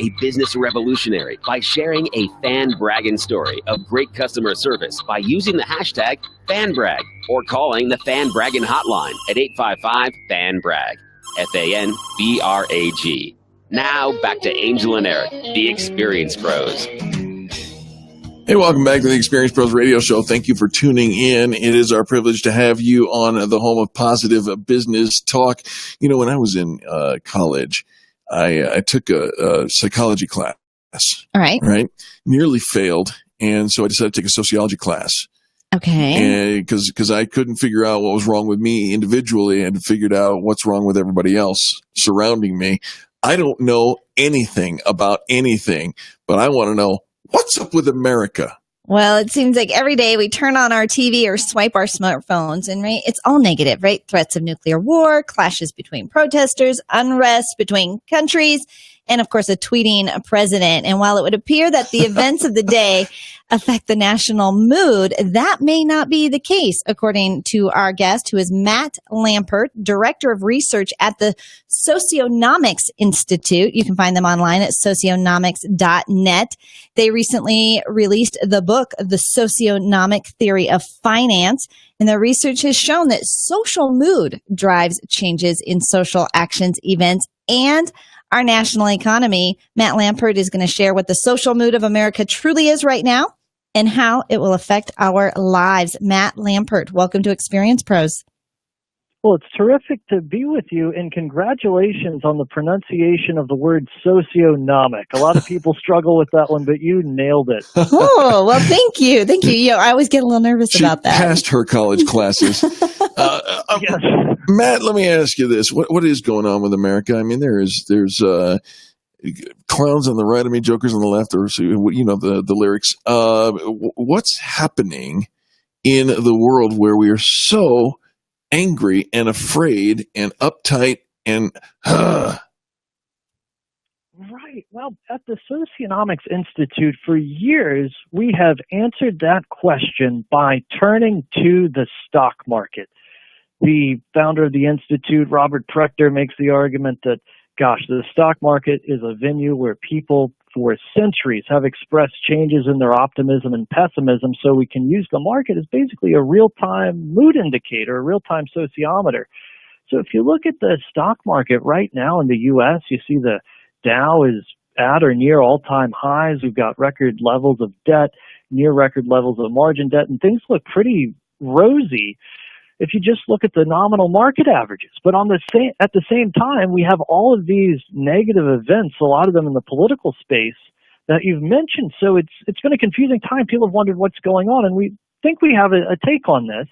A business revolutionary by sharing a fan bragging story of great customer service by using the hashtag FanBrag or calling the Fan Bragging hotline at 855-FAN-BRAG. FANBRAG. Now back to Angel and Eric, the Experience Pros. Hey, welcome back to the Experience Pros Radio Show. Thank you for tuning in. It is our privilege to have you on the home of positive business talk. You know, when I was in college, I took a psychology class. All right. Right? Nearly failed. And so I decided to take a sociology class. Okay. Because I couldn't figure out what was wrong with me individually and figured out what's wrong with everybody else surrounding me. I don't know anything about anything, but I want to know what's up with America. Well, it seems like every day we turn on our TV or swipe our smartphones and it's all negative, right? Threats of nuclear war, clashes between protesters, unrest between countries, and of course a tweeting president. And while it would appear that the events of the day affect the national mood, that may not be the case, according to our guest, who is Matt Lampert, Director of Research at the Socionomics Institute. You can find them online at socionomics.net. They recently released the book, The Socionomic Theory of Finance, and their research has shown that social mood drives changes in social actions, events, and our national economy. Matt Lampert is going to share what the social mood of America truly is right now and how it will affect our lives. Matt Lampert, welcome to Experience Pros. Well, it's terrific to be with you, and congratulations on the pronunciation of the word socionomic. A lot of people struggle with that one, but you nailed it. Oh, well, thank you. Thank you. I always get a little nervous about that. She passed her college classes. Yes. Matt, let me ask you this. What is going on with America? I mean, there's clowns on the right of me, jokers on the left, or, you know, the lyrics. What's happening in the world where we are so angry and afraid and uptight and Right. Well, at the Socionomics Institute for years, we have answered that question by turning to the stock market. The founder of the Institute, Robert Prechter, makes the argument that, gosh, the stock market is a venue where people for centuries have expressed changes in their optimism and pessimism, so we can use the market as basically a real-time mood indicator, a real-time sociometer. So if you look at the stock market right now in the U.S., you see the Dow is at or near all-time highs. We've got record levels of debt, near record levels of margin debt, and things look pretty rosy if you just look at the nominal market averages. But at the same time, we have all of these negative events, a lot of them in the political space that you've mentioned. So it's been a confusing time. People have wondered what's going on, and we think we have a take on this.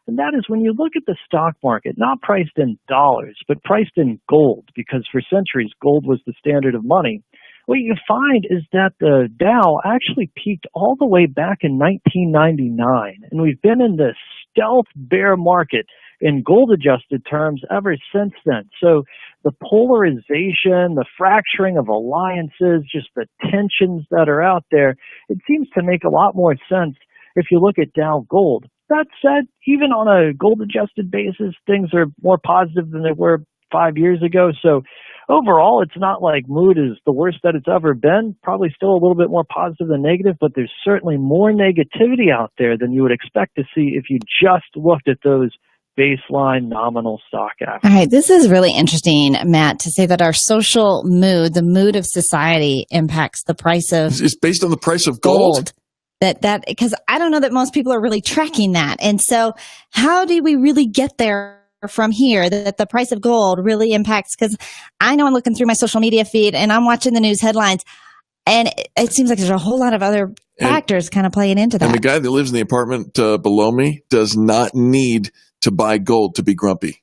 And that is when you look at the stock market, not priced in dollars, but priced in gold, because for centuries, gold was the standard of money. What you find is that the Dow actually peaked all the way back in 1999, and we've been in this stealth bear market in gold-adjusted terms ever since then. So the polarization, the fracturing of alliances, just the tensions that are out there, it seems to make a lot more sense if you look at Dow Gold. That said, even on a gold-adjusted basis, things are more positive than they were 5 years ago. So overall, it's not like mood is the worst that it's ever been. Probably still a little bit more positive than negative, but there's certainly more negativity out there than you would expect to see if you just looked at those baseline nominal stock averages. All right, this is really interesting, Matt, to say that our social mood, the mood of society, impacts the price of it's based on the price of gold. That because I don't know that most people are really tracking that. And so how do we really get there from here, that the price of gold really impacts? Because I know I'm looking through my social media feed and I'm watching the news headlines, and it seems like there's a whole lot of other factors kind of playing into that. And the guy that lives in the apartment below me does not need to buy gold to be grumpy.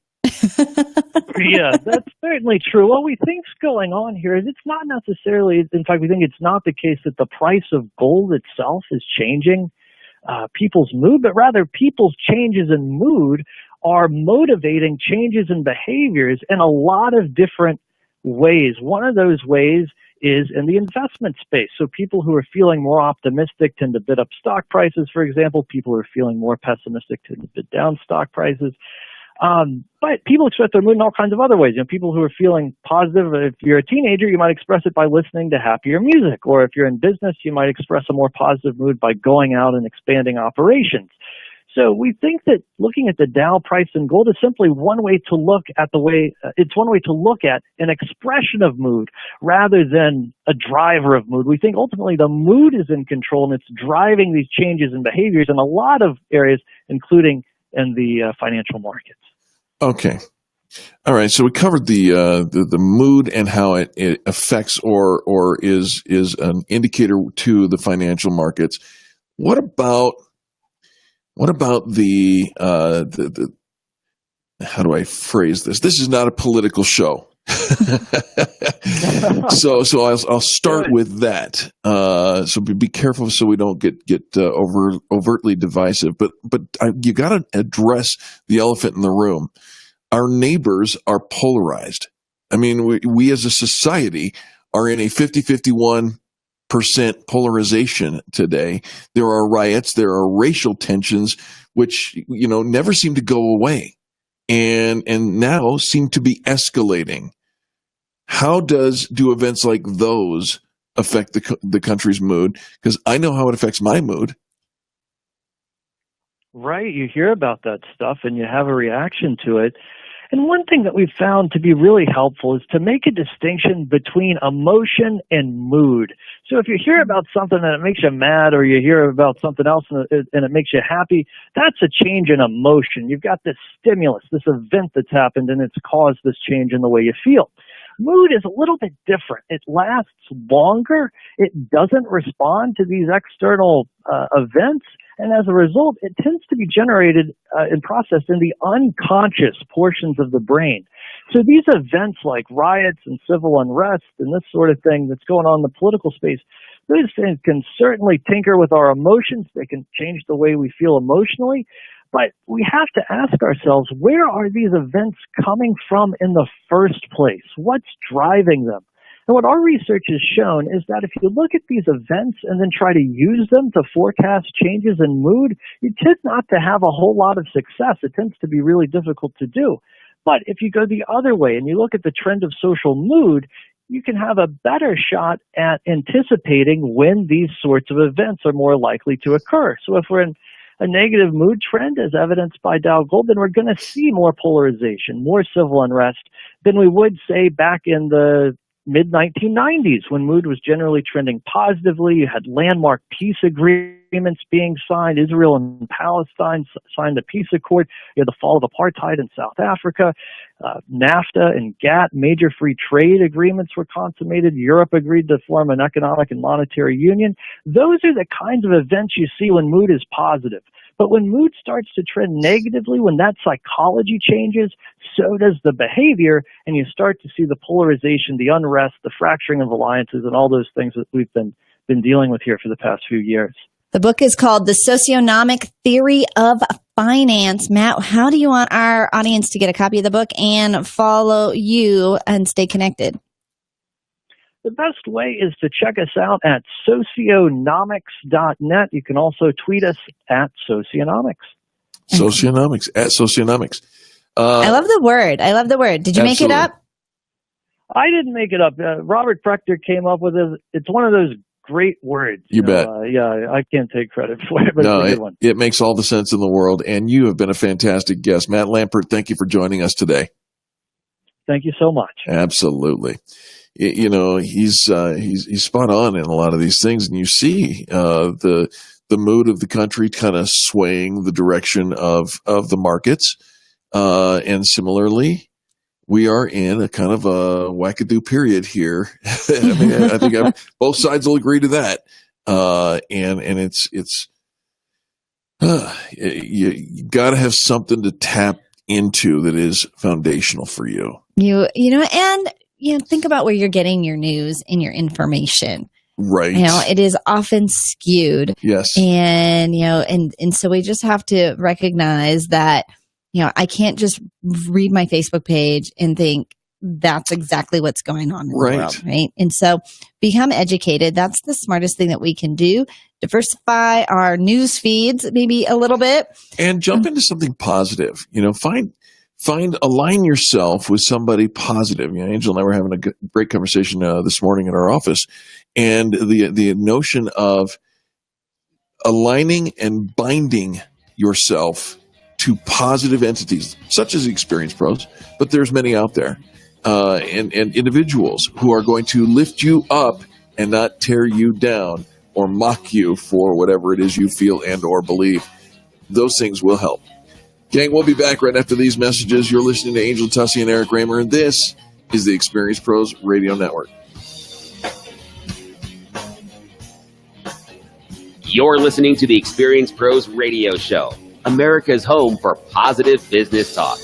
Yeah, that's certainly true. What we think's going on here is it's not necessarily, in fact, we think it's not the case that the price of gold itself is changing people's mood, but rather people's changes in mood are motivating changes in behaviors in a lot of different ways. One of those ways is in the investment space. So people who are feeling more optimistic tend to bid up stock prices, for example. People who are feeling more pessimistic tend to bid down stock prices. But people express their mood in all kinds of other ways. People who are feeling positive, if you're a teenager, you might express it by listening to happier music. Or if you're in business, you might express a more positive mood by going out and expanding operations. So we think that looking at the Dow price in gold is simply one way to look at it's one way to look at an expression of mood rather than a driver of mood. We think ultimately the mood is in control and it's driving these changes in behaviors in a lot of areas, including in the financial markets. Okay. All right. So we covered the mood and how it affects or is an indicator to the financial markets. What about the how do I phrase this? This is not a political show. so I'll start with that. So be careful so we don't get overtly divisive. But you got to address the elephant in the room. Our neighbors are polarized. I mean, we as a society are in a 50-51% polarization today. There are riots, there are racial tensions, which never seem to go away, and now seem to be escalating. How do events like those affect the country's mood? Because I know how it affects my mood. Right, you hear about that stuff and you have a reaction to it. And one thing that we've found to be really helpful is to make a distinction between emotion and mood. So if you hear about something and it makes you mad, or you hear about something else and it makes you happy, that's a change in emotion. You've got this stimulus, this event that's happened, and it's caused this change in the way you feel. Mood is a little bit different. It lasts longer. It doesn't respond to these external events. And as a result, it tends to be generated and processed in the unconscious portions of the brain. So these events like riots and civil unrest and this sort of thing that's going on in the political space, those things can certainly tinker with our emotions. They can change the way we feel emotionally. But we have to ask ourselves, where are these events coming from in the first place? What's driving them? And what our research has shown is that if you look at these events and then try to use them to forecast changes in mood, you tend not to have a whole lot of success. It tends to be really difficult to do. But if you go the other way and you look at the trend of social mood, you can have a better shot at anticipating when these sorts of events are more likely to occur. So if we're in a negative mood trend, as evidenced by Dow Gold, then we're going to see more polarization, more civil unrest than we would, say, back in the mid-1990s, when mood was generally trending positively. You had landmark peace agreements being signed. Israel and Palestine signed the peace accord. You had the fall of apartheid in South Africa. NAFTA and GATT, major free trade agreements, were consummated. Europe agreed to form an economic and monetary union. Those are the kinds of events you see when mood is positive. But when mood starts to trend negatively, when that psychology changes, so does the behavior, and you start to see the polarization, the unrest, the fracturing of alliances, and all those things that we've been dealing with here for the past few years. The book is called The Socioeconomic Theory of Finance. Matt, how do you want our audience to get a copy of the book and follow you and stay connected? The best way is to check us out at socionomics.net. You can also tweet us at Socionomics. Socionomics, at Socionomics. I love the word. Did you make it up? I didn't make it up. Robert Prechter came up with it. It's one of those great words. You bet. I can't take credit for it, but it's a good one. It makes all the sense in the world, and you have been a fantastic guest. Matt Lampert, thank you for joining us today. Thank you so much. Absolutely. He's spot on in a lot of these things, and you see the mood of the country kind of swaying the direction of the markets, and similarly, we are in a kind of a wackadoo period here. I think both sides will agree to that, and it's you got to have something to tap into that is foundational for you. Think about where you're getting your news and your information. Right. It is often skewed. Yes. And, and so we just have to recognize that, I can't just read my Facebook page and think that's exactly what's going on in the world. Right. And so become educated. That's the smartest thing that we can do. Diversify our news feeds maybe a little bit. And jump into something positive. align yourself with somebody positive. You know, Angel and I were having a great conversation this morning in our office, and the notion of aligning and binding yourself to positive entities, such as Experience Pros, but there's many out there, and individuals who are going to lift you up and not tear you down or mock you for whatever it is you feel and or believe. Those things will help. Gang, we'll be back right after these messages. You're listening to Angel Tussey and Eric Raymer, and this is the Experience Pros Radio Network. You're listening to the Experience Pros Radio Show, America's home for positive business talk.